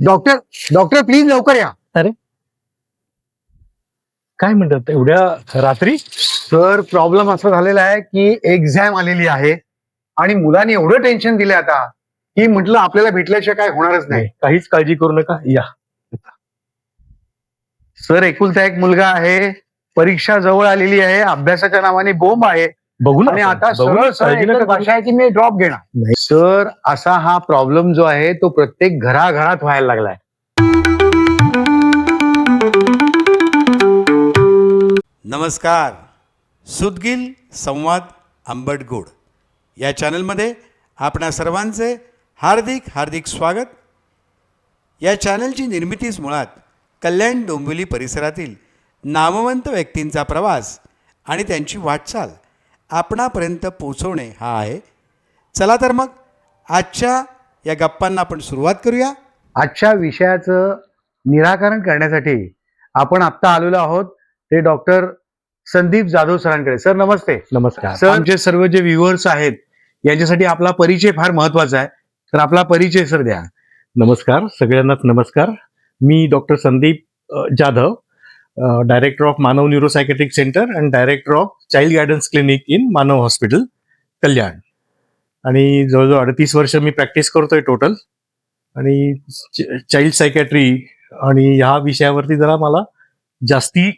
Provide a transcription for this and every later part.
Doctor doctor please लवकर या. अरे काय म्हणतात एवढ्या रात्री? सर प्रॉब्लेम असा झालेला आहे की एक्झाम आलेली आहे आणि मुलांनी एवढं टेन्शन दिलं आता की म्हटलं आपल्याला भेटल्याशिवाय काय होणारच नाही. काहीच काळजी करू नका, या. सर एकुलता एक मुलगा आहे, परीक्षा जवळ आलेली आहे, अभ्यासाच्या नावाने बोंब आहे. बघू ना आणि आपण, आता बघू ना, सरळ सरळ काळजी एकच नका भाषा आहे की मी ड्रॉप घेणार. नाही. सर असा हा प्रॉब्लेम जो आहे तो प्रत्येक घराघरात व्हायला लागलाय. नमस्कार. सुदगिल संवाद आंबटगोड या चॅनलमध्ये आपणा सर्वांचे हार्दिक हार्दिक स्वागत. या चॅनलची निर्मितीच मुळात कल्याण डोंबिवली परिसरातील नामवंत व्यक्तींचा प्रवास आणि त्यांची वाटचाल आपणापर्यंत पोहोचवणे हा आहे. चला तर मग आजच्या या गप्पांना आपण सुरुवात करूया. आजच्या विषयाचं निराकरण करण्यासाठी आपण आत्ता आलेलो आहोत ते डॉक्टर संदीप जाधव सरांकडे. सर नमस्ते. नमस्कार. सर आमचे सर्व जे व्ह्युअर्स आहेत यांच्यासाठी आपला परिचय फार महत्वाचा आहे, तर आपला परिचय सर द्या. नमस्कार सगळ्यांनाच नमस्कार. मी doctor Sandeep Jadhav, director of Manav neuropsychiatric centre and director of child guidance clinic in Manav hospital Kalyan. आणि जवळजवळ 38 वर्ष मी प्रॅक्टिस करतोय टोटल. आणि चाइल्ड सायकॅट्री आणि ह्या विषयावरती जरा मला जास्ती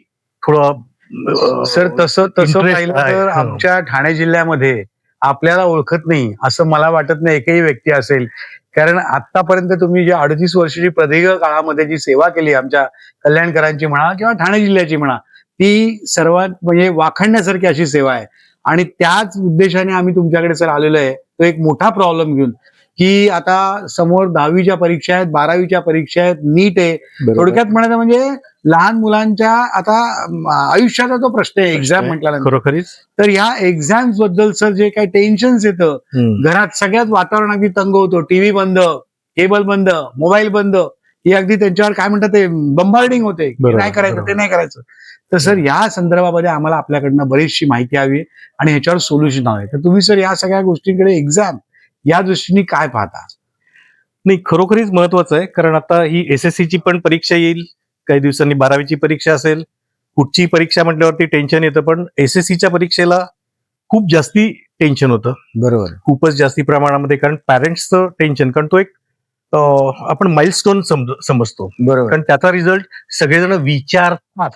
थोडं सर तसं interest पाहिलं आहे. तर आमच्या ठाणे जिल्ह्यामध्ये आपल्याला ओळखत नाही असं मला वाटत नाही एकही व्यक्ती असेल, कारण आतापर्यंत तुम्ही जी 38 वर्षाची प्रदीर्घ काळामध्ये जी सेवा केली आमच्या कल्याणकरांची म्हणा किंवा ठाणे जिल्ह्याची म्हणा, ती सर्वात म्हणजे वाखाणण्यासारखी अशी सेवा आहे. आणि त्याच उद्देशाने आम्ही तुमच्याकडे सर आलेलो आहे तो एक मोठा प्रॉब्लेम घेऊन की आता समोर 10वीच्या परीक्षा आहेत, 12वीच्या परीक्षा आहेत, नीट आहे. थोडक्यात म्हणायचं म्हणजे लहान मुलांच्या आता आयुष्याचा तो प्रश्न आहे एक्झाम म्हटल्यानंतर. खरोखरीच. तर ह्या एक्झाम्स बद्दल सर जे काही टेन्शन्स येतं घरात, सगळ्यात वातावरण अगदी तंग होतो. टीव्ही बंद, केबल बंद, मोबाईल बंद, ही अगदी त्यांच्यावर काय म्हणतात ते बंबार्डिंग होते. नाही करायचं, ते नाही करायचं. तर सर या संदर्भामध्ये आम्हाला आपल्याकडनं बरीचशी माहिती हवी आणि ह्याच्यावर सोल्युशन हवे. तर तुम्ही सर या सगळ्या गोष्टींकडे एक्झाम या दृष्टीने काय पाहता? नाही, खरोखरीच महत्वाचं आहे, कारण आता ही SSC ची पण परीक्षा येईल काही दिवसांनी, 12वीची परीक्षा असेल. कुठची परीक्षा म्हटल्यावरती टेन्शन येतं, पण SSCच्या परीक्षेला खूप जास्ती टेन्शन होतं. बरोबर, खूपच जास्ती प्रमाणामध्ये, कारण पॅरेंट्सचं टेन्शन, कारण तो एक आपण माइलस्टोन समजतो. बरोबर. कारण त्याचा रिझल्ट सगळेजण विचारतात,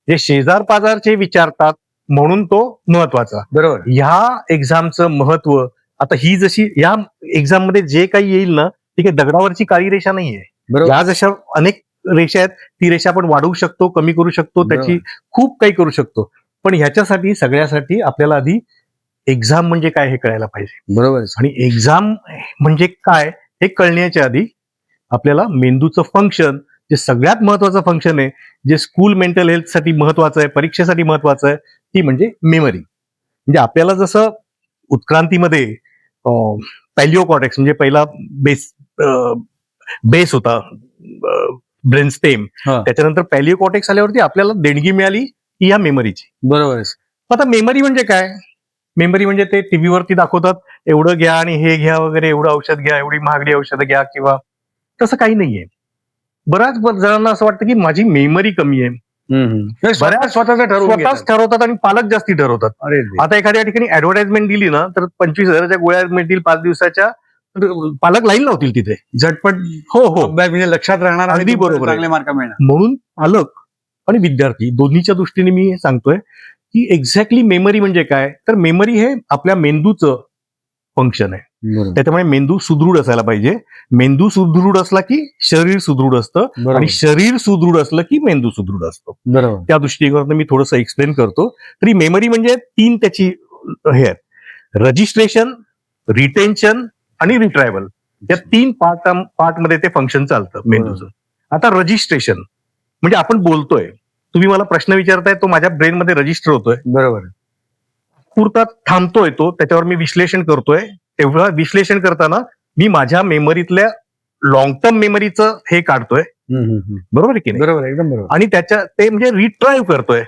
जे शेजार पाजारचे विचारतात, म्हणून तो महत्वाचा. बरोबर. ह्या एक्झामचं महत्व आता ही जशी या एक्झाम मध्ये जे काही येईल ना, ती काही दगडावरची काळी रेषा नाहीये. बरोबर. या जशा अनेक रेषा आहेत, ती रेषा आपण वाढवू शकतो, कमी करू शकतो, त्याची खूप काही करू शकतो. पण ह्याच्यासाठी सगळ्यासाठी आपल्याला आधी एक्झाम म्हणजे काय हे कळायला पाहिजे. बरोबर. आणि एक्झाम म्हणजे काय हे कळण्याच्या आधी आपल्याला मेंदूचं फंक्शन, जे सगळ्यात महत्वाचं फंक्शन आहे, जे स्कूल मेंटल हेल्थसाठी महत्वाचं आहे, परीक्षेसाठी महत्वाचं आहे, ती म्हणजे मेमरी. म्हणजे आपल्याला जसं उत्क्रांतीमध्ये पॅलिओ कॉर्टेक्स म्हणजे पहिला बेस होता, ब्रेन स्टेम, त्याच्यानंतर पॅलिओ कॉर्टेक्स आल्यावरती आपल्याला देणगी मिळाली ही ह्या मेमरीची. बरोबर. आता मेमरी म्हणजे काय? मेमरी म्हणजे ते टीव्हीवरती दाखवतात, एवढं घ्या आणि हे घ्या वगैरे, एवढं औषध घ्या, एवढी महागडी औषधं घ्या, किंवा तसं काही नाहीये. बऱ्याच जणांना असं वाटतं की माझी मेमरी कमी आहे. बऱ्याच स्वतःच ठरवतात आणि पालक जास्ती ठरवतात. आता एखाद्या ठिकाणी ऍडव्हर्टाइजमेंट दिली ना, तर 25,000च्या गोळ्या मिळतील 5 दिवसाच्या, पालक लाईन लावतील तिथे झटपट. हो हो, म्हणजे लक्षात राहणार, अगदी बरोबर, चांगले मार्क मिळणार. म्हणून पालक आणि विद्यार्थी दोन्हीच्या दृष्टीने मी सांगतोय की एक्झॅक्टली मेमरी म्हणजे काय. तर मेमरी हे आपल्या मेंदूचं फंक्शन आहे. त्याच्यामुळे मेंदू सुदृढ असायला पाहिजे. मेंदू सुदृढ असला की शरीर सुदृढ असतं, आणि शरीर सुदृढ असलं की मेंदू सुदृढ असतो. बरोबर. त्या दृष्टिकोनातून मी थोडंसं एक्सप्लेन करतो. तरी मेमरी म्हणजे 3 त्याची हे आहेत: रजिस्ट्रेशन, रिटेन्शन आणि रिट्रायवल. या 3 पार्टमध्ये ते फंक्शन चालतं मेंदूचं. आता रजिस्ट्रेशन म्हणजे आपण बोलतोय, तुम्ही मला प्रश्न विचारताय, तो माझ्या ब्रेनमध्ये रजिस्टर होतोय. बरोबर. पुरता थांबतोय तो, त्याच्यावर मी विश्लेषण करतोय. तेव्हा विश्लेषण करताना मी माझ्या मेमरीतल्या लॉंग टर्म मेमरीचं हे काढतोय. बरोबर आहे की नाही? बरोबर, एकदम बरोबर. आणि त्याच्या ते म्हणजे रिट्राईव्ह करतोय.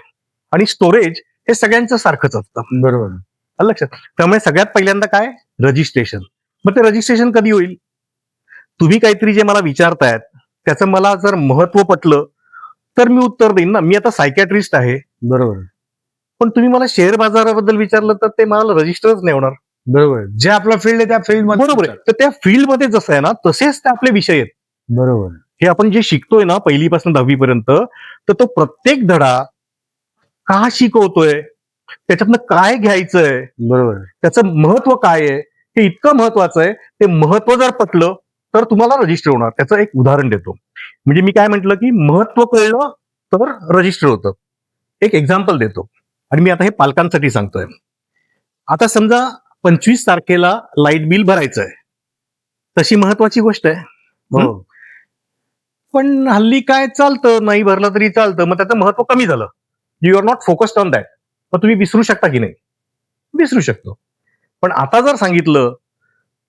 आणि स्टोरेज हे सगळ्यांचं सारखंच असतं. बरोबर. आलं लक्षात? त्यामुळे सगळ्यात पहिल्यांदा काय, रजिस्ट्रेशन. मग ते रजिस्ट्रेशन कधी होईल? तुम्ही काहीतरी जे मला विचारतायत त्याचं मला जर महत्व पटलं तर मी उत्तर देईन ना. मी आता सायकॅट्रिस्ट आहे, बरोबर पण तुम्ही मला शेअर बाजाराबद्दल विचारलं तर ते मला रजिस्टरच नाही होणार. बरोबर. जे आपला फील्ड आहे त्या फील्ड बरोबर आहे. तर त्या फील्डमध्ये जसं आहे ना तसेच ते आपले विषय आहेत. बरोबर हे आपण जे शिकतोय ना 1ली पासून 10वी पर्यंत, तर तो प्रत्येक धडा का शिकवतोय, त्याच्यातनं काय घ्यायचंय, बरोबर त्याचं महत्व काय आहे, हे इतकं महत्वाचं आहे. ते महत्व जर पटलं तर तुम्हाला रजिस्टर होणार. त्याचं एक उदाहरण देतो. म्हणजे मी काय म्हटलं की महत्व कळलं तर रजिस्टर होतं. एक एक्झाम्पल देतो आणि मी आता हे पालकांसाठी सांगतोय. आता समजा 25 तारखेला लाईट बिल भरायचं आहे, तशी महत्वाची गोष्ट आहे. हो पण हल्ली काय चालतं, नाही भरलं तरी चालतं, मग त्याचं महत्व कमी झालं. You are not focused on that. मग तुम्ही विसरू शकता की नाही? विसरू शकतो. पण आता जर सांगितलं,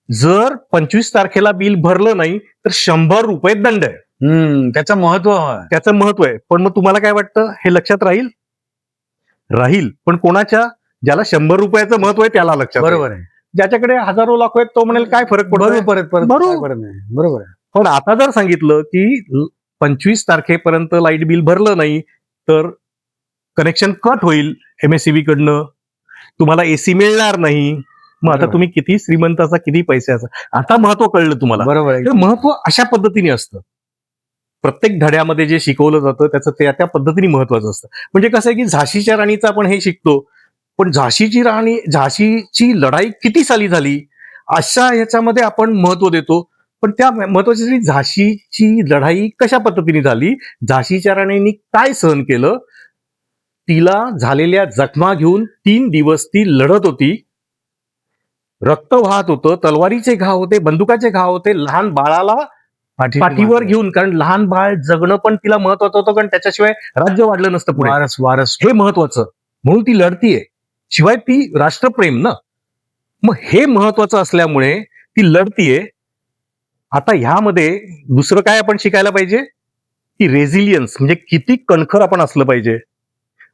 जर 25 तारखेला बिल भरलं नाही तर ₹100 दंड आहे. त्याचं महत्व आहे. त्याचं महत्व आहे. पण मग तुम्हाला काय वाटतं, हे लक्षात राहील? राहील. पण कोणाच्या? ज्याला ₹100 महत्व आहे त्याला लक्षात राहील. बरोबर आहे. ज्याच्याकडे हजारो लाखो आहेत तो म्हणेल काय फरक पडतो. बरोबर परत परत बरोबर. काय पडत नाही. बरोबर आहे. पण आता जर सांगितलं की 25 तारखेपर्यंत लाईट बिल भरलं नाही तर कनेक्शन कट होईल MSEB कडनं, तुम्हाला एसी मिळणार नाही. मग आता बरोबर. तुम्ही किती श्रीमंताचा, किती पैशाचा, आता महत्व कळलं तुम्हाला. बरोबर आहे. हे महत्व अशा पद्धतीने असतं. प्रत्येक धड्यामध्ये जे शिकवलं जातं त्याचं त्या पद्धतीने महत्वाचं असतं. म्हणजे कसं आहे की झाशीच्या राणीचं आपण हे शिकतो, पण झाशीची लढाई किती साली झाली अशा ह्याच्यामध्ये आपण महत्व देतो. पण त्या महत्वाची झाशीची लढाई कशा पद्धतीने झाली, झाशीच्या राणींनी काय सहन केलं, तिला झालेल्या जखमा घेऊन 3 दिवस ती लढत होती. रक्त वाहत होतं, तलवारीचे घाव होते, बंदुकाचे घाव होते, लहान बाळाला पाठीवर घेऊन, कारण लहान बाळ जगणं पण तिला महत्वाचं होतं, कारण त्याच्याशिवाय राज्य वाढलं नसतं पुढे. वारस वारस हे महत्वाचं, म्हणून ती लढतीये. शिवाय ती राष्ट्रप्रेम ना, मग हे महत्वाचं असल्यामुळे ती लढतीये. आता ह्यामध्ये दुसरं काय आपण शिकायला पाहिजे की रेझिलियन्स, म्हणजे किती कणखर आपण असलं पाहिजे.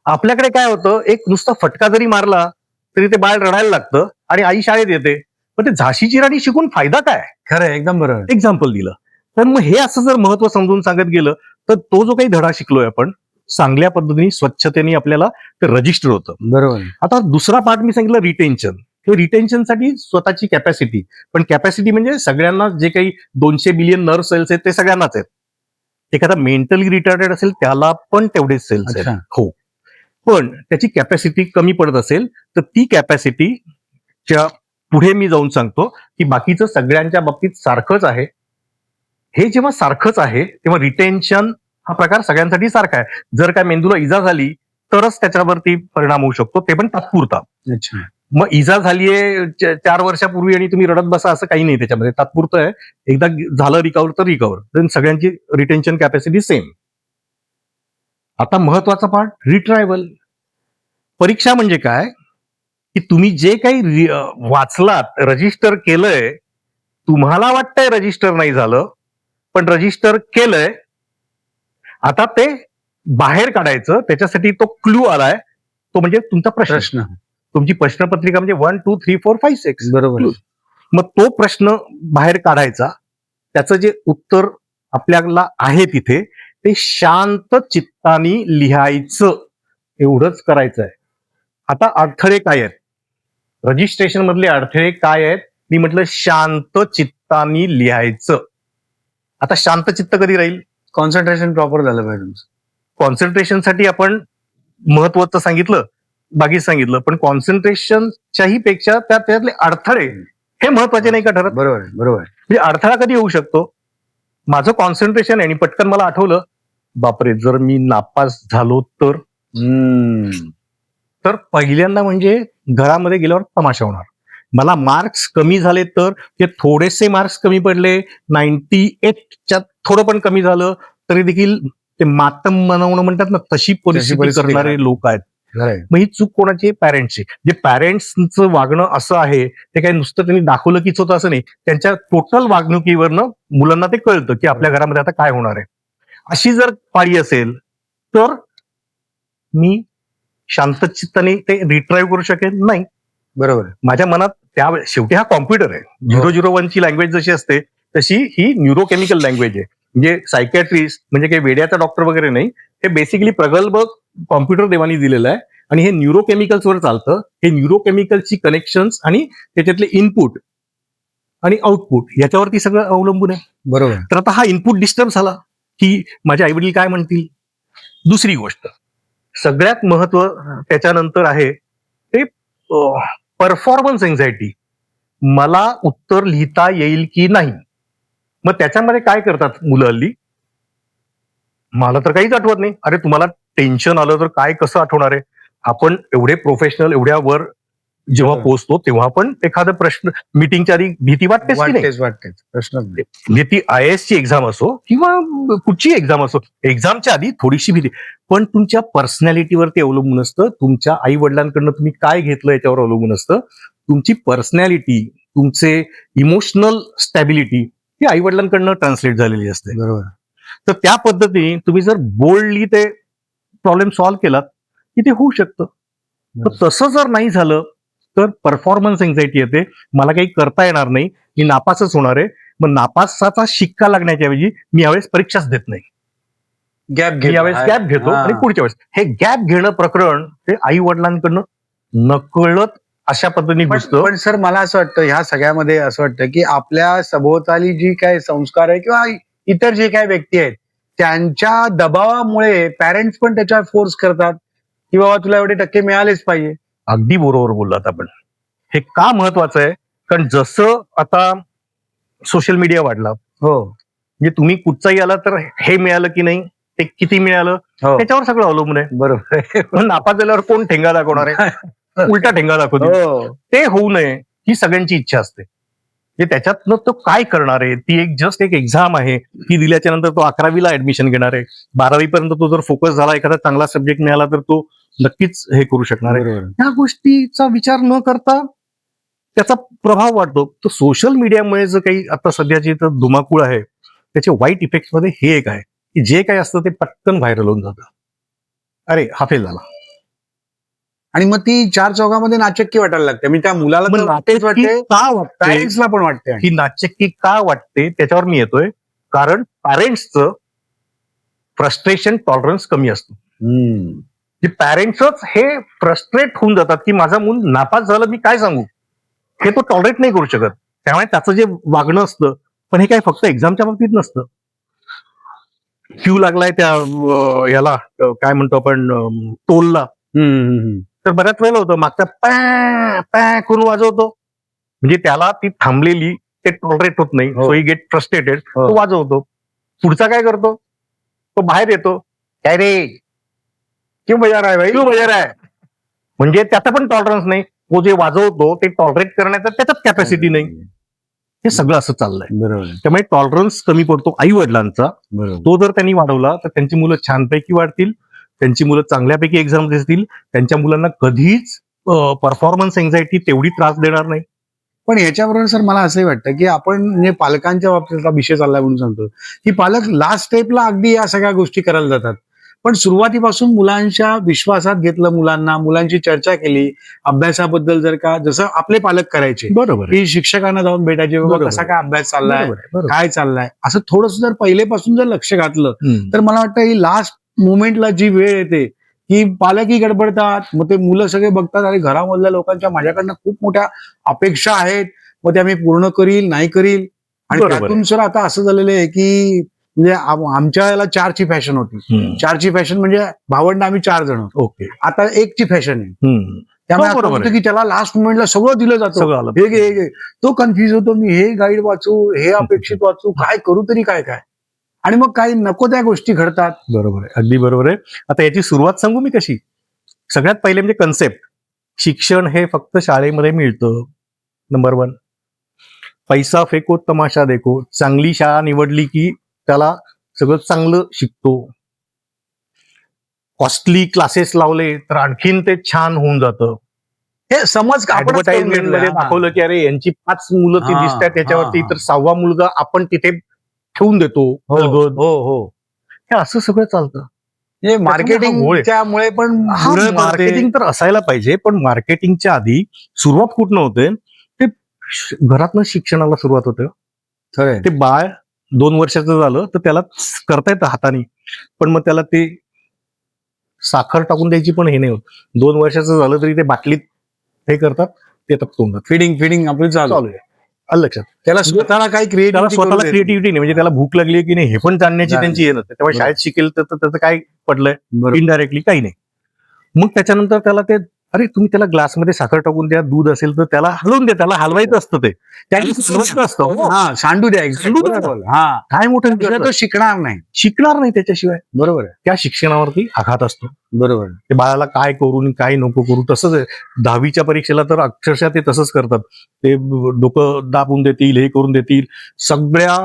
आपल्याकडे काय होतं, एक नुसता फटका जरी मारला तरी ते बाळ रडायला लागतं आणि आई शाळेत येते. पण ते झाशीची राणी शिकून फायदा काय? खरं आहे, एकदम बरोबर. एक्झाम्पल दिलं. तर मग हे असं जर महत्व समजून सांगत गेलं तर तो जो काही धडा शिकलोय आपण चांगल्या पद्धतीने स्वच्छतेने आपल्याला ते रजिस्टर होतं. बरोबर. आता दुसरा पार्ट मी सांगितलं रिटेन्शन. हे रिटेन्शनसाठी स्वतःची कॅपॅसिटी, पण कॅपॅसिटी म्हणजे सगळ्यांना जे काही 200 बिलियन नर्व सेल्स आहेत ते सगळ्यांनाच आहेत. एखादा मेंटली रिटार्डेड असेल त्याला पण तेवढेच सेल्स आहेत. अच्छा. हो, पण त्याची कॅपॅसिटी कमी पडत असेल तर ती कॅपॅसिटीच्या पुढे मी जाऊन सांगतो की बाकीचं सगळ्यांच्या बाबतीत सारखंच आहे. हे जेव्हा सारखंच आहे तेव्हा रिटेन्शन हा प्रकार सगळ्यांसाठी सारखा आहे. जर काय मेंदूला इजा झाली तरच त्याच्यावरती परिणाम होऊ शकतो, ते पण तात्पुरता. अच्छा. मग इजा झालीये 4 वर्षापूर्वी आणि तुम्ही रडत बसा असं काही नाही त्याच्यामध्ये, तात्पुरतं आहे. एकदा झालं रिकव्हर तर रिकव्हर, देन सगळ्यांची रिटेन्शन कॅपॅसिटी सेम. आता महत्वाचा पार्ट रिट्रायवल. परीक्षा म्हणजे काय की तुम्ही जे काही वाचलात, रजिस्टर केलंय, तुम्हाला वाटतंय रजिस्टर नाही झालं, पण रजिस्टर केलंय. आता ते बाहेर काढायचं, त्याच्यासाठी तो क्लू आलाय, तो म्हणजे तुमचा प्रश्न. तुमची प्रश्नपत्रिका म्हणजे 1 2 3 4 5 6. बरोबर. मग तो प्रश्न बाहेर काढायचा, त्याचं जे उत्तर आपल्याला आहे तिथे ते शांत चित्ताने लिहायचं, एवढंच करायचं आहे. आता अडथळे काय आहेत, रजिस्ट्रेशन मधले अडथळे काय आहेत? मी म्हटलं शांत चित्ताने लिहायचं. आता शांत चित्त कधी राहील? कॉन्सन्ट्रेशन प्रॉपर झालं पाहिजे तुमचं. कॉन्सन्ट्रेशनसाठी आपण महत्वाचं सांगितलं, बाकी सांगितलं, पण कॉन्सन्ट्रेशनच्याही पेक्षा त्यातले अडथळे हे महत्वाचे नाही का ठरत? बरोबर आहे, बरोबर आहे. म्हणजे अडथळा कधी होऊ शकतो? माझं कॉन्सन्ट्रेशन आहे आणि पटकन मला आठवलं, बापरे जर मी नापास झालो तर पहिल्यांदा म्हणजे घरामध्ये गेल्यावर तमाशा होणार. मला मार्क्स कमी झाले तर ते थोडेसे मार्क्स कमी पडले, 98च्या थोडं पण कमी झालं तरी देखील ते मातम मनवणं म्हणतात ना, तशी परिस्थिती करणारे लोक आहेत. मग ही चूक कोणाची? पॅरेंट्सची. जे पॅरेंट्सचं वागणं असं आहे ते काही नुसतं त्यांनी दाखवलं कीच होतं असं नाही, त्यांच्या टोटल वागणुकीवरनं मुलांना ते कळतं की आपल्या घरामध्ये आता काय होणार आहे. अशी जर पाळी असेल तर मी शांत चित्ताने ते रिट्राईव्ह करू शकेन नाही. बरोबर आहे. माझ्या मनात त्या शेवटी हा कॉम्प्युटर आहे. 001 ची लँग्वेज जशी असते तशी ही न्यूरोकेमिकल लँग्वेज आहे. म्हणजे सायकॅट्रिस्ट म्हणजे काही वेड्याचा डॉक्टर वगैरे नाही, हे बेसिकली प्रगल्भ कॉम्प्युटर देवानी दिलेलं आहे आणि हे न्यूरोकेमिकल्सवर चालतं. हे न्यूरोकेमिकलची कनेक्शन्स आणि त्याच्यातले इनपुट आणि आउटपुट याच्यावरती सगळं अवलंबून आहे. बरोबर आहे. तर आता हा इनपुट डिस्टर्ब झाला की माझे आईवडील काय म्हणतील. दुसरी गोष्ट सगळ्यात महत्व त्याच्यानंतर आहे ते परफॉर्मन्स एन्झायटी. मला उत्तर लिहिता येईल की नाही. मग त्याच्यामध्ये काय करतात मुलं हल्ली, मला तर काहीच आठवत नाही. अरे तुम्हाला टेन्शन आलं तर काय कसं आठवणार आहे. आपण एवढे प्रोफेशनल एवढ्या वर जेव्हा बरोबर. पोहोचतो तेव्हा पण एखादा प्रश्न मीटिंगच्या आधी भीती वाटतेच की नाही. वाटतेच प्रश्न नाही. म्हणजे ती IAS ची एक्झाम असो किंवा कुठची एक्झाम असो, एक्झामच्या आधी थोडीशी भीती, पण तुमच्या पर्सनॅलिटीवरती अवलंबून असतं. तुमच्या आई वडिलांकडनं तुम्ही काय घेतलं याच्यावर अवलंबून असतं. तुमची पर्सनॅलिटी, तुमचे इमोशनल स्टॅबिलिटी ही आई वडिलांकडनं ट्रान्सलेट झालेली असते. बरोबर. तर त्या पद्धतीने तुम्ही जर बोल्डली ते प्रॉब्लेम सॉल्व्ह केलात की ते होऊ शकतं. तर तसं जर नाही झालं तर परफॉर्मन्स एन्झायटी येते. मला काही करता येणार नाही, मी नापासच होणार आहे. मग नापासाचा शिक्का लागण्याच्या ऐवजी मी यावेळेस परीक्षाच देत नाही. गॅप मी यावेळेस गॅप घेतो आणि पुढच्या वेळेस हे गॅप घेणं प्रकरण ते आई वडिलांकडनं नकळत अशा पद्धतीने घुसतं. पण सर मला असं वाटतं ह्या सगळ्यामध्ये असं वाटतं की आपल्या सभोवताली जी काय संस्कार आहे किंवा इतर जे काही व्यक्ती आहेत त्यांच्या दबावामुळे पॅरेंट्स पण त्याच्यावर फोर्स करतात की बाबा तुला एवढे टक्के मिळालेच पाहिजे. अगदी बरोबर बोललात आपण. हे का महत्वाचं आहे, कारण जसं आता सोशल मीडिया वाढला, हो म्हणजे तुम्ही कुठचाही आला तर हे मिळालं की नाही, ते किती मिळालं हो त्याच्यावर सगळं अवलंबून आहे. बरोबर आहे. पण नापास झाल्यावर कोण ठेंगा दाखवणार आहे, उलटा ठेंगा दाखवतो. हो ते होऊ नये ही सगळ्यांची इच्छा असते. म्हणजे त्याच्यातनं तो काय करणार आहे, ती एक जस्ट एक एक्झाम आहे. ती दिल्याच्या नंतर तो 11वीला ऍडमिशन घेणार आहे. 12वी पर्यंत तो जर फोकस झाला, एखादा चांगला सब्जेक्ट मिळाला तर तो नक्कीच हे करू शकणार आहे. बरोबर. ह्या गोष्टीचा विचार न करता त्याचा प्रभाव वाढतो. तर सोशल मीडियामुळे जे काही आता सध्याची तर धुमाकूळ आहे त्याचे वाईट इफेक्ट मध्ये हे एक आहे की जे काही असतं ते पटकन व्हायरल होऊन जातं. अरे हा फेल झाला. आणि मग ती चार चौकामध्ये नाचक्की वाटायला लागते. मी त्या मुलाला मग तर नाचक्की वाटते का वाटते, पॅरेंट्सला पण वाटते. ही नाचक्की का वाटते त्याच्यावर मी येतोय. कारण पॅरेंट्सचं फ्रस्ट्रेशन टॉलरन्स कमी असतं. की पॅरेंट्सच हे फ्रस्ट्रेट होऊन जातात की माझा मूल नापास झालं, मी काय सांगू, हे तो टॉलरेट नाही करू शकत. त्यामुळे त्याचं जे वागणं असतं, पण हे काय फक्त एक्झामच्या बाबतीत नसतं. क्यू लागलाय त्या याला काय म्हणतो आपण टोलला, तर बऱ्याच वेळेला होतं मागचा पॅ पॅ करून वाजवतो. म्हणजे त्याला ती थांबलेली ते टॉलरेट होत नाही. हो. सो ही गेट फ्रस्ट्रेटेड. हो. तो वाजवतो. पुढचा काय करतो, तो बाहेर येतो. काय रे क्यों बजा रहा है भाई. क्यू बजा रहा है. म्हणजे त्याचा पण टॉलरन्स नाही. तो जे वाजवतो ते टॉलरेट करण्याचा त्याच्यात कॅपॅसिटी नाही. हे सगळं असं चाललंय. बरोबर त्यामुळे टॉलरन्स कमी पडतो आई वडिलांचा. बरोबर. तो जर त्यांनी वाढवला तर त्यांची मुलं छानपैकी वाढतील, त्यांची मुलं चांगल्यापैकी एक्झाम देतील, त्यांच्या मुलांना कधीच परफॉर्मन्स एन्झायटी तेवढी त्रास देणार नाही. पण याच्याबरोबर सर मला असंही वाटतं की आपण म्हणजे पालकांच्या बाबतीत विषय चाललाय म्हणून सांगतो की पालक लास्ट स्टेपला अगदी या सगळ्या गोष्टी करायला जातात. पण सुरुवातीपासून मुलांच्या विश्वासात घेतलं, मुलांची चर्चा केली, अभ्यासाबद्दल जर का जसं आपले पालक करायचे बरोबर की शिक्षकांना जाऊन भेटायचे, बाबा बरोबर. कसा काय अभ्यास चाललाय, बरोबर. काय चाललाय, असं थोडंसं जर पहिलेपासून जर लक्ष घातलं तर मला वाटतं ही लास्ट मुवमेंटला जी वेळ येते की पालकही गडबडतात. मग ते मुलं सगळे बघतात अरे घरामधल्या लोकांच्या माझ्याकडनं खूप मोठ्या अपेक्षा आहेत, मग त्या मी पूर्ण करील नाही करील. आणि बरोबर आहे. त्यातून सर आता असं झालेलं आहे की म्हणजे आमच्या याला 4ची फॅशन होती. 4ची फॅशन म्हणजे भावंड आम्ही 4 जण, ओके. आता 1ची फॅशन आहे. त्यामुळे हो, असं बरोबर होतं आहे. की त्याला लास्ट मोमेंटला सगळं दिलं जातं. सगळं आलं. हे घे, हे घे. तो कन्फ्युज होतो, मी हे गाईड वाचू, हे अपेक्षित वाचू, काय करू तरी काय काय. आणि मग काही नको त्या गोष्टी घडतात. बरोबर आहे, अगदी बरोबर आहे. आता याची सुरुवात सांगू मी कशी. सगळ्यात पहिले म्हणजे कन्सेप्ट. शिक्षण हे फक्त शाळेमध्ये मिळतं. नंबर 1. पैसा फेको तमाशा देखो. चांगली शाळा निवडली की त्याला सगळं चांगलं शिकतो. कॉस्टली क्लासेस लावले तर आणखीन ते छान होऊन जातं. हे समज आपणच करून ऍडव्हर्टाइजमेंट घेतलंय. मध्ये दाखवलं की अरे यांची 5 मुलं ती हा, दिसतात त्याच्यावरती, हा. तर 6वा मुलगा आपण तिथे ठेवून देतो. हो अलगद. हो हो हे असं सगळं चालतं. म्हणजे मार्केटिंगच्या मुळे पण मुलं कळते. मार्केटिंग तर असायला पाहिजे, पण मार्केटिंगच्या आधी सुरुवात कुठनं होते, ते घरातनं शिक्षणाला सुरुवात होते. खरंय. ते बाळ 2 वर्षाचं झालं तर त्याला करता येतं हाताने, पण मग त्याला ते साखर टाकून द्यायची पण हे नाही होत. 2 वर्षाचं झालं तरी ते बाटलीत हे करतात, ते तोंडात फिडिंग आपली चालू चालू आहे. आलं लक्षात. त्याला स्वतःला काही त्याला क्रिएटिव्हिटी स्वतःला क्रिएटिव्हिटी नाही, म्हणजे त्याला भूक लागली आहे की नाही हे पण जाणण्याची जाणण्याची. त्यांची हे नसते. तेव्हा बरोबर. शाळेत शिकेल तर त्याचं काय पडलंय बरोबर. इनडायरेक्टली काही नाही. मग त्याच्यानंतर त्याला ते अरे तुम्ही त्याला ग्लासमध्ये साखर टाकून द्या, दूध असेल तर त्याला हलवून द्या, त्याला हलवायचं असतं ते त्याला हलवायचं असतं. हो. हा सांडू द्या सांडू द्या. बरोबर. हा काय मोठं त्याशिवाय तो शिकणार नाही. शिकणार नाही त्याच्याशिवाय. बरोबर आहे. त्या शिक्षणावरती आघात असतो. बरोबर आहे. ते बाळाला काय करू आणि काय नको करू. तसंच आहे 10वीच्या परीक्षेला तर अक्षरशः ते तसंच करतात. ते डोकं दाबून देतील, हे करून देतील. सगळ्या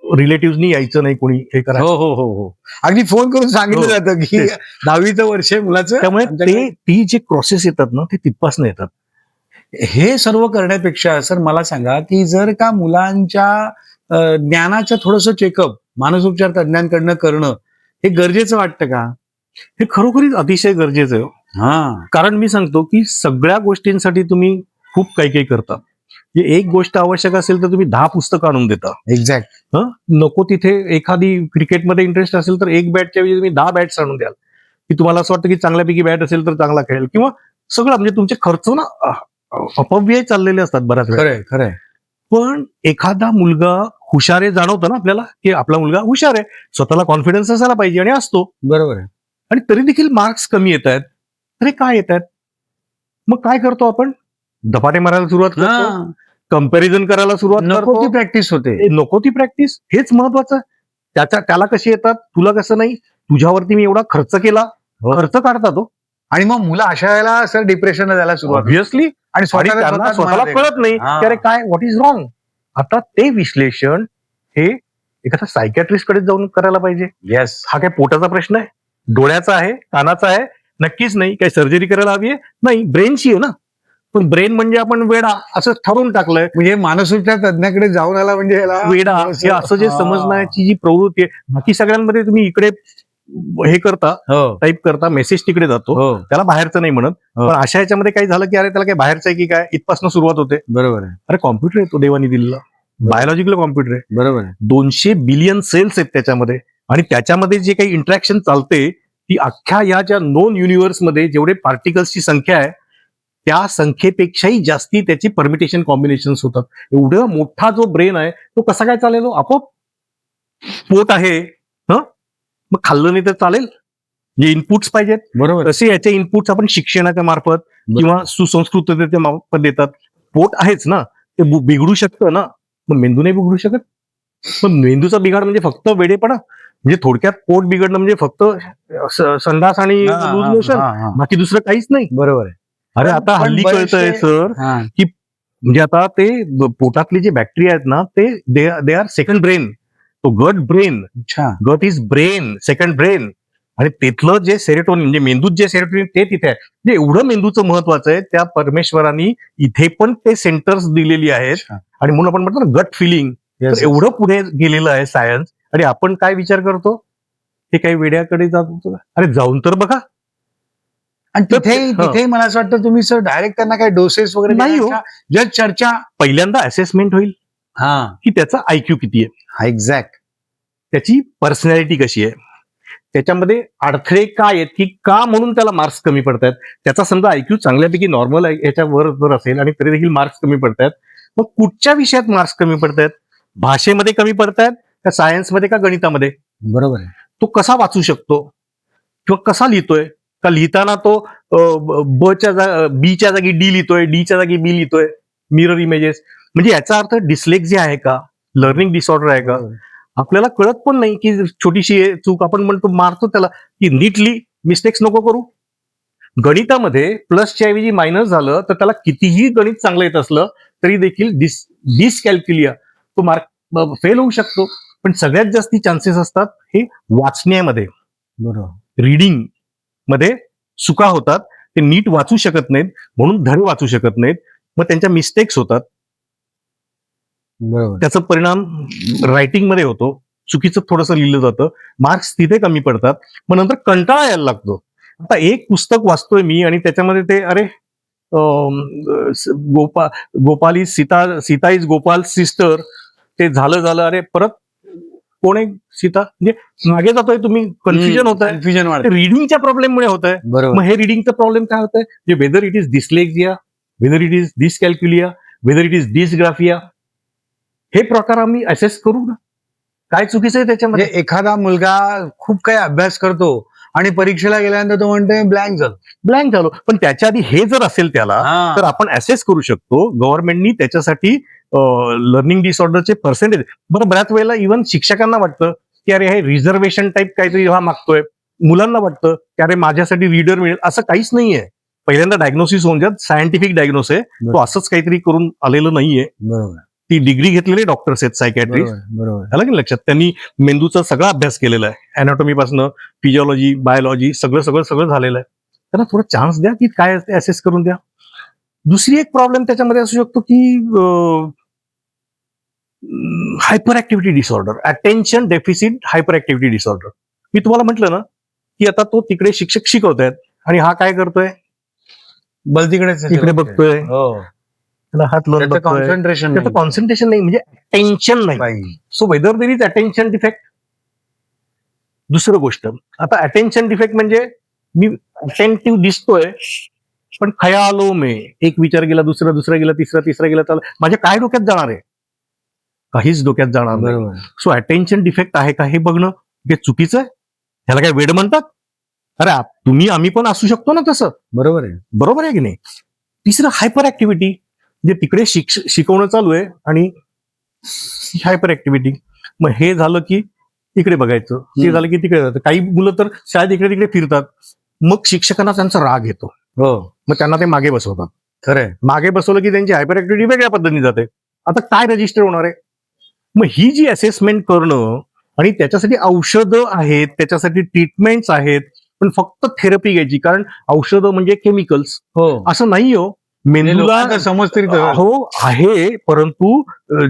रिलेटिव्हनी यायचं नाही कोणी हे करा. हो अगदी फोन करून सांगितलं हो. जातं की 10वीचं वर्ष आहे मुलाचं. त्यामुळे आमच्याकडे ती जे प्रोसेस येतात ना ते तिथपासून येतात. हे सर्व करण्यापेक्षा सर मला सांगा की जर का मुलांच्या ज्ञानाचं थोडंसं चेकअप मानसोपचार तज्ञांकडनं करणं हे गरजेचं वाटतं का? हे खरोखरीच अतिशय गरजेचं आहे. हा कारण मी सांगतो की सगळ्या गोष्टींसाठी तुम्ही खूप काही काही करता. एक गोष्ट आवश्यक असेल तर तुम्ही 10 पुस्तकं आणून देता. एक्झॅक्ट. नको तिथे एखादी क्रिकेटमध्ये इंटरेस्ट असेल तर एक बॅटच्या ऐवजी तुम्ही 10 बॅट्स आणून द्याल, की तुम्हाला असं वाटतं की चांगल्यापैकी बॅट असेल तर चांगला खेळेल, किंवा सगळं म्हणजे तुमचे खर्च ना अपव्यय चाललेले असतात बऱ्याच वेळा. खरंय. पण एखादा मुलगा हुशार आहे जाणवतं ना आपल्याला की आपला मुलगा हुशार आहे, स्वतःला कॉन्फिडन्स असायला पाहिजे आणि असतो. बरोबर आहे. आणि तरी देखील मार्क्स कमी येत आहेत. अरे काय येत आहेत? मग काय करतो आपण? धपाटे मारायला सुरुवात करतो, कंपॅरिझन करायला सुरुवात नको करतो. ती प्रॅक्टिस होते. नको ती प्रॅक्टिस, हेच महत्वाचं. त्याला कशी येतात, तुला कसं नाही, तुझ्यावरती मी एवढा खर्च केला, खर्च काढता तो. आणि मग मुलं अशा वेळेला सर डिप्रेशन द्यायला सुरुवात होते. ऑब्व्हियसली. आणि आणि स्वतःला त्यांना स्वतःला मनात येतं. कळत नाही हा. की अरे काय व्हॉट इज रॉंग. आता ते विश्लेषण हे एखादा सायकॅट्रिस्ट कडे जाऊन करायला पाहिजे. येस. हा काय पोटाचा प्रश्न आहे, डोळ्याचा आहे, कानाचा आहे? नक्कीच नाही. काय सर्जरी करायला हवी आहे? नाही, ब्रेनची आहे ना. पण ब्रेन म्हणजे आपण वेडा असं ठरवून टाकलंय. म्हणजे मानसोपचार तज्ञाकडे जाऊन आला म्हणजे ह्याला वेडा हे असं जे समजण्याची जी प्रवृत्ती आहे, बाकी सगळ्यांमध्ये तुम्ही इकडे हे करता, हो टाईप करता, मेसेज तिकडे जातो, हो त्याला बाहेरचं नाही म्हणत. हो. पण अशा ह्याच्यामध्ये काय झालं की अरे त्याला काय बाहेरचं आहे की काय, इथपासून सुरुवात होते. बरोबर आहे. अरे कॉम्प्युटर आहे तो देवानी दिलेला, बायोलॉजिकल कॉम्प्युटर आहे. बरोबर आहे. 200 बिलियन सेल्स आहेत त्याच्यामध्ये, आणि त्याच्यामध्ये जे काही इंटरॅक्शन चालते ती अख्ख्या या ज्या नोन युनिव्हर्समध्ये जेवढे पार्टिकल्सची संख्या आहे त्या संख्येपेक्षाही जास्ती त्याची परमिटेशन कॉम्बिनेशन होतात. एवढा मोठा जो ब्रेन आहे तो कसा काय चालेल? आपोआप पोट आहे, मग खाल्लं नाही तर चालेल? जे इनपुट्स पाहिजेत बरोबर. तसे याचे इनपुट्स आपण शिक्षणाच्या मार्फत किंवा सुसंस्कृततेच्या मार्फत देतात. पोट आहेच ना, ते बिघडू शकतं ना, मग मेंदू नाही बिघडू शकत. पण मेंदूचा बिघाड म्हणजे फक्त वेडेपणा, म्हणजे थोडक्यात पोट बिघडणं म्हणजे फक्त संडास आणि लूज मोशन, बाकी दुसरं काहीच नाही. बरोबर आहे. अरे आता पण हल्ली कळतंय सर की म्हणजे आता ते पोटातले जे बॅक्टेरिया आहेत ना ते दे आर सेकंड ब्रेन. तो गट ब्रेन, अच्छा. गट इज ब्रेन, सेकंड ब्रेन. आणि तिथलं जे सेरोटोनिन म्हणजे मेंदूत जे सेरोटोनिन ते तिथे आहे. म्हणजे एवढं मेंदूचं महत्वाचं आहे. त्या परमेश्वरांनी इथे पण ते सेंटर्स दिलेली आहेत. आणि म्हणून आपण म्हणतो ना गट फिलिंग. एवढं पुढे गेलेलं आहे सायन्स, आणि आपण काय विचार करतो, हे काही वेड्याकडे जातो. अरे जाऊन तर बघा. आणि तिथे मला असं वाटतं तुम्ही सर डायरेक्ट त्यांना काही डोसेस वगैरे नाही हो. जस्ट चर्चा. पहिल्यांदा असेसमेंट होईल की त्याचा IQ किती आहे, एक्झॅक्ट, त्याची पर्सनॅलिटी कशी आहे, त्याच्यामध्ये अडथळे काय आहेत की का म्हणून त्याला मार्क्स कमी पडतात. त्याचा समजा IQ चांगल्यापैकी नॉर्मल याच्यावर जर असेल आणि तरी देखील मार्क्स कमी पडतात, मग कुठच्या विषयात मार्क्स कमी पडतात? भाषेमध्ये कमी पडतात का सायन्समध्ये का गणितामध्ये? बरोबर आहे. तो कसा वाचू शकतो किंवा कसा लिहितोय? का लिहिताना तो बीच्या जागी डी लिहितोय, डीच्या जागी बी लिहितोय, मिरर इमेजेस. म्हणजे याचा अर्थ डिस्लेक्झिया आहे का, लर्निंग डिसऑर्डर आहे का? आपल्याला कळत पण नाही की छोटीशी चूक आपण म्हणतो मारतो त्याला की नीटली मिस्टेक्स नको करू. गणितामध्ये प्लसच्या ऐवजी मायनस झालं तर त्याला कितीही गणित चांगलं येत असलं तरी देखील डिसकॅल्क्युलिया तो मार्क फेल होऊ शकतो. पण सगळ्यात जास्ती चान्सेस असतात हे वाचण्यामध्ये, बरोबर, रीडिंग मध्ये चुका होतात. ते नीट वाचू शकत नाहीत, म्हणून धड वाचू शकत नाहीत, मग त्यांच्या मिस्टेक्स होतात. बरोबर. त्याचा परिणाम रायटिंग मध्ये होतो. चुकीचं थोडंसं लिहिलं जातं, मार्क्स तिथे कमी पडतात, मग नंतर कंटाळा यायला लागतो. आता एक पुस्तक वाचतोय मी आणि त्याच्यामध्ये ते अरे गोपाली सीता इज गोपाल सिस्टर, ते झालं अरे परत कोण आहे सीता, म्हणजे मागे जातोय तुम्ही, कन्फ्युजन होत आहे. कन्फ्युजन वाढत. रिडिंगच्या प्रॉब्लेममुळे होत आहे. बरोबर. मग हे रिडिंगचा प्रॉब्लेम काय होत आहे, जे whether it is dyslexia, whether it is dyscalculia, whether it is dysgraphia, हे प्रकार आम्ही असेस करू ना, काय चुकीचं आहे त्याच्यामध्ये. म्हणजे एखादा मुलगा खूप काही अभ्यास करतो आणि परीक्षेला गेल्यानंतर तो म्हणतोय ब्लँक झालं. ब्लँक झालो, पण त्याच्या आधी हे जर असेल त्याला, हा. तर आपण असेस करू शकतो. गव्हर्नमेंटनी त्याच्यासाठी लर्निंग डिसऑर्डरचे पर्सेंटेज, बरं बऱ्याच वेळेला इव्हन शिक्षकांना वाटतं की अरे हे रिझर्वेशन टाईप काहीतरी हा मागतोय, मुलांना वाटतं की अरे माझ्यासाठी रीडर मिळेल, असं काहीच नाहीये. पहिल्यांदा डायग्नोसिस होऊन जात, सायंटिफिक डायग्नोस आहे तो, असंच काहीतरी करून आलेलं नाहीये. बरोबर ती डिग्री घेतलेले डॉक्टर्स आहेत, सायकॅट्रिस्ट, बरोबर. आलं की लक्षात. त्यांनी मेंदूचा सगळा अभ्यास केलेला आहे, अॅनाटॉमी पासून फिजिओलॉजी, बायोलॉजी, सगळं झालेलं आहे. त्यांना थोडं चान्स द्या की काय असते असेस करून द्या. दुसरी एक प्रॉब्लेम त्याच्यामध्ये असू शकतो की hyper activity disorder, attention deficit hyper activity disorder. मी तुम्हाला म्हटलं ना की आता तो तिकडे शिक्षक शिकवतायत आणि हा काय करतोय, बलतीकडेच इकडे बघतोय, हो. त्याला हात लावून त्याचं बघतोय. कॉन्सन्ट्रेशन त्याचं कॉन्सन्ट्रेशन नाही, म्हणजे अटेन्शन नाही. So whether there is attention defect. दुसरं गोष्ट, आता अटेन्शन डिफेक्ट म्हणजे मी अटेंटिव्ह दिसतोय पण खयालो मे, एक विचार गेला, दुसरा गेला, तिसरा गेला, तर माझ्या काय डोक्यात जाणार आहे, काहीच डोक्यात जाणार नाही. बरोबर. सो अटेन्शन डिफेक्ट आहे का हे बघणं हे चुकीचं आहे. ह्याला काय वेड म्हणतात? अरे आम्ही पण असू शकतो ना तसं, बरोबर आहे. बरोबर आहे की नाही. तिसरं हायपर ऍक्टिव्हिटी, जे तिकडे शिकवणं चालू आहे आणि हायपर ऍक्टिव्हिटी. मग हे झालं की इकडे बघायचं, ते झालं की तिकडे जायचं. काही मुलं तर शाळेत इकडे तिकडे फिरतात, मग शिक्षकांना त्यांचा राग येतो, हो मग त्यांना ते मागे बसवतात. खरंय. मागे बसवलं की त्यांची हायपर ऍक्टिव्हिटी वेगळ्या पद्धतीने जाते. आता काय रजिस्टर होणार आहे? मग ही जी असेसमेंट करणं आणि त्याच्यासाठी औषधं आहेत, त्याच्यासाठी ट्रीटमेंट्स आहेत, पण फक्त थेरपी घ्यायची, कारण औषधं म्हणजे केमिकल्स हो. असं नाही हो. मेंदूला लोकांना समज तरी हो आहे, परंतु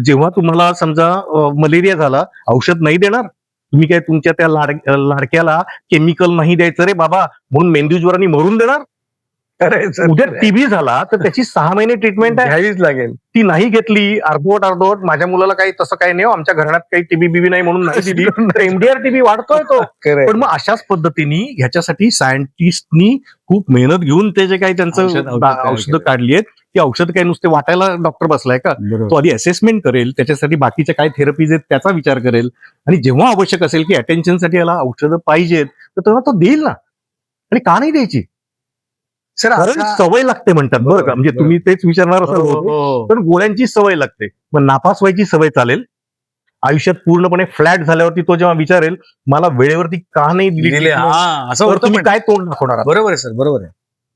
जेव्हा तुम्हाला समजा मलेरिया झाला, औषध नाही देणार तुम्ही, काय तुमच्या त्या लाडक्याला केमिकल नाही द्यायचं रे बाबा म्हणून मेंदूज्वराने मरून देणार? उद्या टीबी झाला तर त्याची 6 महिने ट्रीटमेंट आहे, घ्यावीच लागेल. ती नाही घेतली, अर्धवट माझ्या मुलाला काही तसं काही नाही हो, आमच्या घरात काही टीबी बीबी नाही म्हणून नाही दिली, एमडीआर टीबी वाढतोय तो. खरंय. पण मग अशाच पद्धतीने ह्याच्यासाठी सायंटिस्टनी खूप मेहनत घेऊन ते जे काही त्यांचं औषधं काढली आहेत, ती औषधं काही नुसते वाटायला डॉक्टर बसलाय का? तो आधी असेसमेंट करेल, त्याच्यासाठी बाकीच्या काय थेरपीज आहेत त्याचा विचार करेल, आणि जेव्हा आवश्यक असेल की अटेन्शनसाठी याला औषधं पाहिजेत तर तेव्हा तो देईल ना. आणि का नाही द्यायची? सर सवय लागते म्हणतात बरं का, म्हणजे तुम्ही तेच विचारणार असाल, तर गोळ्यांची सवय लागते. मग नापास व्हायची सवय चालेल, आयुष्यात पूर्णपणे फ्लॅट झाल्यावरती तो जेव्हा विचारेल मला वेळेवरती का नाही दिली, असं तर तुम्ही काय तोंड दाखवणार आहात? बरोबर आहे सर, बरोबर आहे.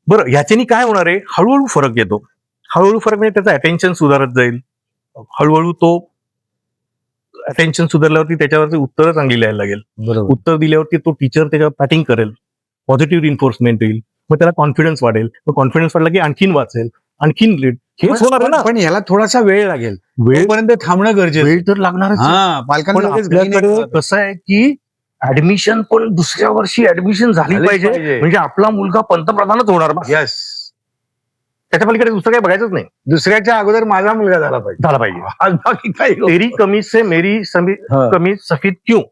बरं, ह्याच्यानी काय होणार आहे, हळूहळू फरक येतो. हळूहळू फरक म्हणजे त्याचं अटेन्शन सुधारत जाईल, हळूहळू तो अटेन्शन सुधारल्यावरती त्याच्यावरती उत्तरं चांगली लिहायला लागेल. बरोबर. उत्तर दिल्यावरती तो टीचर त्याच्यावर पॅटिंग करेल, पॉझिटिव्ह रिन्फोर्समेंट येईल, मग त्याला कॉन्फिडन्स वाढेल, मग कॉन्फिडन्स वाढला की आणखीन वाचेल, आणखीन रीड. हेच होणार आहे ना. पण ह्याला थोडासा वेळ लागेल, वेळपर्यंत थांबणं गरजेचं. वेळ तर लागणारच. पालकांना आपल्याकडे कसं आहे की ऍडमिशन पण दुसऱ्या वर्षी ऍडमिशन झाली पाहिजे, म्हणजे आपला मुलगा पंतप्रधानच होणार बा. यस, त्याच्या पलीकडे दुसरं काही बघायचंच नाही. दुसऱ्याच्या अगोदर माझा मुलगा झाला पाहिजे. आज बाकी काही तेरी कमीज से मेरी कमीज सफेद क्यों?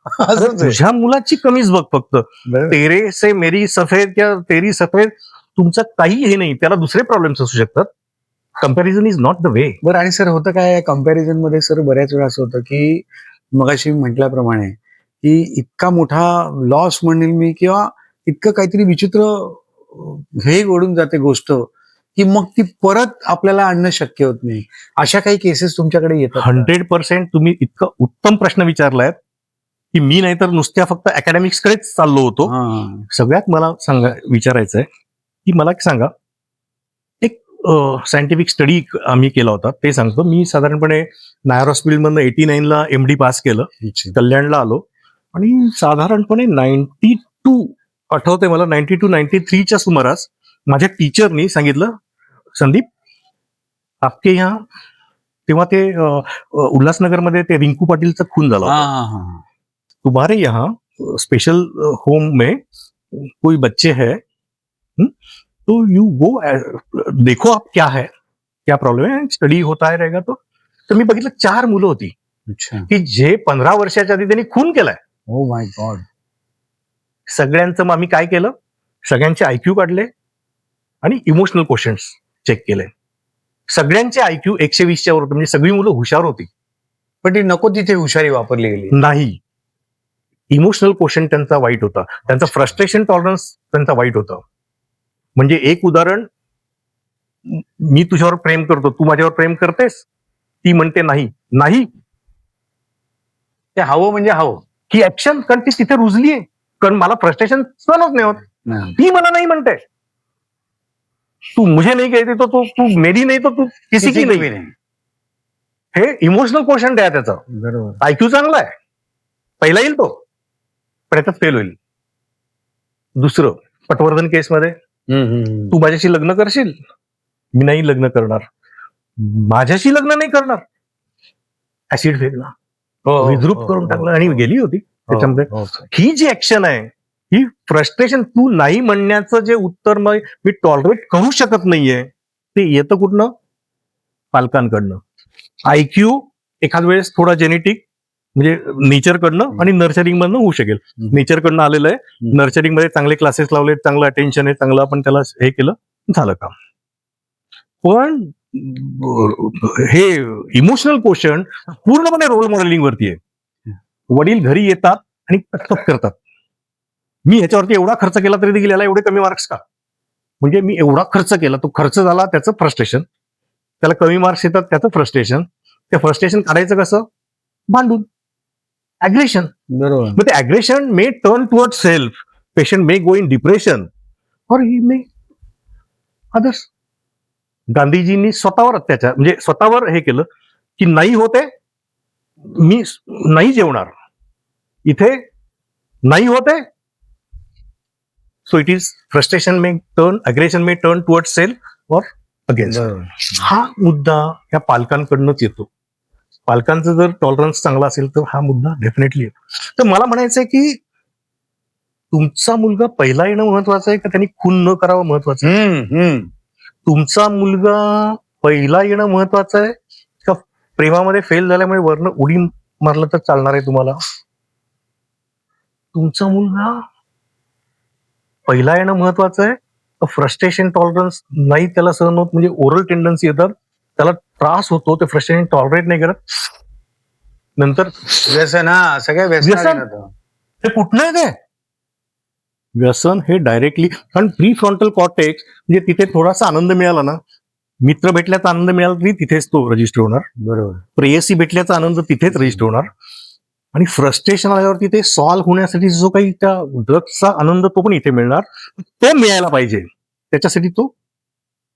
तुझ्या मुलाची कमीज बघ फक्त, तेरे से मेरी सफेद किंवा तेरी सफेद, तुमचं काही हे नाही, त्याला दुसरे प्रॉब्लेम्स असू शकतात. Comparison is not the way. बरं, आणि सर होतं काय कम्पॅरिझन मध्ये सर, बऱ्याच वेळा असं होतं की मगाशी म्हटल्याप्रमाणे की इतका मोठा लॉस म्हणेल मी, किंवा इतकं काहीतरी विचित्र हे ओढून जाते गोष्ट की मग ती परत आपल्याला आणणं शक्य होत नाही. अशा काही केसेस तुमच्याकडे येतात? 100% तुम्ही इतका उत्तम प्रश्न विचारलाय की मी नाहीतर नुसत्या फक्त अकॅडमिक्स कडेच चाललो होतो. सगळ्यात मला विचारायचंय की मला सांगा, एक सायंटिफिक स्टडी आम्ही केला होता, ते सांगतो. मी साधारणपणे नायर हॉस्पिटलमधनं 89ला MD पास केलं, कल्याणला आलो, आणि साधारणपणे 92 आठवते मला, 92-93च्या सुमारास माझ्या टीचरनी सांगितलं, संदीप आपके यहाँ तेव्हा ते उल्हासनगरमध्ये ते रिंकू पाटीलचा खून झाला हा होता. हा हा तुम्हारे यहाँ स्पेशल होम में कोई बच्चे हैं, तो यू गो, देखो आप क्या है, क्या प्रॉब्लेम है, स्टडी होता है रहेगा तो. तर मी बघितलं 4 मुलं होती अच्छा. की जे 15 वर्षाच्या आधी त्यांनी खून केलाय. Oh my God. सगळ्यांचं मग आम्ही काय केलं, सगळ्यांचे आयक्यू काढले आणि इमोशनल क्वेश्चन्स चेक केले. सगळ्यांचे आयक्यू 120च्या वर होते, म्हणजे सगळी मुलं हुशार होती. पण ती नको तिथे हुशारी वापरली गेली. नाही, इमोशनल क्वेश्चन त्यांचा वाईट होता, त्यांचा फ्रस्ट्रेशन टॉलरन्स त्यांचा वाईट होता. म्हणजे एक उदाहरण, मी तुझ्यावर प्रेम करतो, तू माझ्यावर प्रेम करतेस, ती म्हणते नाही. नाही ते हवं म्हणजे हवं. ही ऍक्शन, कारण ती तिथे रुजली आहे, कारण मला फ्रस्ट्रेशन सहनच नाही होत. नाही. ती मला नाही म्हणते, तू मुझे नहीं कहती तो तू मेरी नहीं तो तू किसी की किती नाही. नाही. हे इमोशनल क्वेश्चन आहे त्याचा. बरोबर. आयक्यू चांगला आहे, पहिला येईल तो, पण याच्यात फेल होईल. दुसरं, पटवर्धन केसमध्ये तू माझ्याशी लग्न करशील, मी नाही लग्न करणार, माझ्याशी लग्न नाही करणार, ऍसिड फेकला, विद्रूप करून टाकलं आणि गेली होती त्याच्यामध्ये. ही जी ऍक्शन आहे, ही फ्रस्ट्रेशन, तू नाही म्हणण्याचं जे उत्तर मग मी टॉलरेट करू शकत नाहीये, ते येतं कुठनं, पालकांकडनं. आयक्यू एखाद वेळेस थोडा जेनेटिक, म्हणजे नेचरकडनं आणि नर्चरिंग मधनं होऊ शकेल. नेचरकडनं आलेलं आहे, नर्चरिंग मध्ये चांगले क्लासेस लावले, चांगलं अटेन्शन आहे, चांगलं आपण त्याला हे केलं, झालं काम. पण हे इमोशनल क्वेश्चन पूर्णपणे रोल मॉडेलिंग वरती आहे. वडील घरी येतात आणि कटकट करतात, मी ह्याच्यावरती एवढा खर्च केला तरी देखील याला एवढे कमी मार्क्स का, म्हणजे मी एवढा खर्च केला, तो खर्च झाला त्याचं फ्रस्ट्रेशन, त्याला कमी मार्क्स येतात त्याचं फ्रस्ट्रेशन. ते फ्रस्ट्रेशन काढायचं कसं, भांडून, अग्रेशन. बरोबर. मग ते aggression may turn toward self, patient may go in depression और ही मे अदर्स. गांधीजींनी स्वतःवर अत्याचार, म्हणजे स्वतःवर हे केलं की नाही होते, मी नाही जेवणार, इथे नाही होते, so it is frustration may turn, aggression may turn toward self और अगेन्स्ट. हा मुद्दा या पालकांकडनंच येतो. पालकांचं जर टॉलरन्स चांगला असेल तर हा मुद्दा डेफिनेटली येतो. तर मला म्हणायचंय की तुमचा मुलगा पहिला येणं महत्वाचं आहे का त्यांनी खून न करावं महत्वाचं आहे? तुमचा मुलगा पहिला येणं महत्वाचं आहे का प्रेमामध्ये फेल झाल्यामुळे वरनं उडी मारलं तर चालणार आहे तुम्हाला? तुमचा मुलगा पहिला येणं महत्वाचं आहे का फ्रस्ट्रेशन टॉलरन्स नाही त्याला सहन होत, म्हणजे ओरल टेंडन्सी येतात, त्याला त्रास होतो, ते फ्रस्ट्रेशन टॉलरेट नाही करत, नंतर व्यसन. हा, सगळ्या व्यसन. हे कुठलं आहे ते व्यसन? हे डायरेक्टली, कारण प्री फ्रंटल कॉर्टेक्स म्हणजे तिथे थोडासा आनंद मिळाला ना, मित्र भेटल्याचा आनंद मिळाला तरी तिथेच तो रजिस्टर होणार. बरोबर. प्रेयसी भेटल्याचा आनंद तिथेच रजिस्टर होणार. आणि फ्रस्ट्रेशन आल्यावरती ते सॉल्व्ह होण्यासाठी जो काही त्या ड्रग्सचा आनंद तो पण इथे मिळणार, तो मिळायला पाहिजे. त्याच्यासाठी तो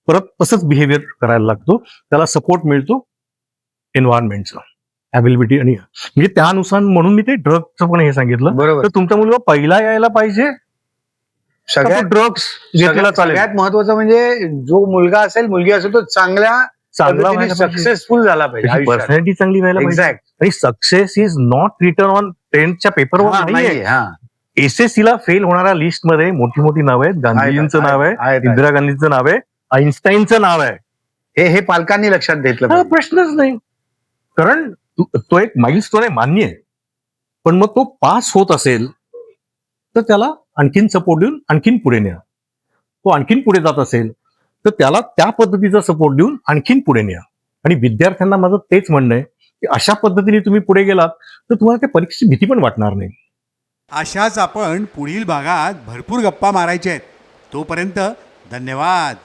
परत तसंच बिहेवियर करायला लागतो, त्याला सपोर्ट मिळतो एन्व्हायरमेंटचा, अवेलेबिलिटी, आणि म्हणजे त्यानुसार म्हणून मी ते ड्रग्सचं पण हे सांगितलं. बरोबर. तर तुमचा मुलगा पहिला यायला पाहिजे, सगळ्यात ड्रग्स घेतलेला चालेल. सगळ्यात महत्वाचं म्हणजे जो मुलगा असेल, मुलगी असेल, तो चांगला सक्सेसफुल झाला पाहिजे. पर्सनॅलिटी चांगली व्हायला पाहिजे. एक्झॅक्ट. आणि success is not return on 10th पेपरवर नाहीये. एसएससीला फेल होणाऱ्या लिस्ट मध्ये मोठी मोठी नाव आहेत. गांधीजींचं नाव आहे, इंदिरा गांधींचं नाव आहे, आईन्स्टाईनचं नाव आहे. हे पालकांनी लक्षात घेतलं हा प्रश्नच नाही, कारण तो एक माइलस्टोन आहे, मान्य आहे. पण मग तो पास होत असेल तर त्याला आणखीन सपोर्ट देऊन आणखीन पुढे न्या. तो आणखीन पुढे जात असेल तर त्याला त्या पद्धतीचा सपोर्ट देऊन आणखीन पुढे न्या. आणि विद्यार्थ्यांना माझं तेच म्हणणं आहे की अशा पद्धतीने तुम्ही पुढे गेलात तर तुम्हाला त्या परीक्षेची भीती पण वाटणार नाही. अशाच आपण पुढील भागात भरपूर गप्पा मारायच्या आहेत. तोपर्यंत धन्यवाद.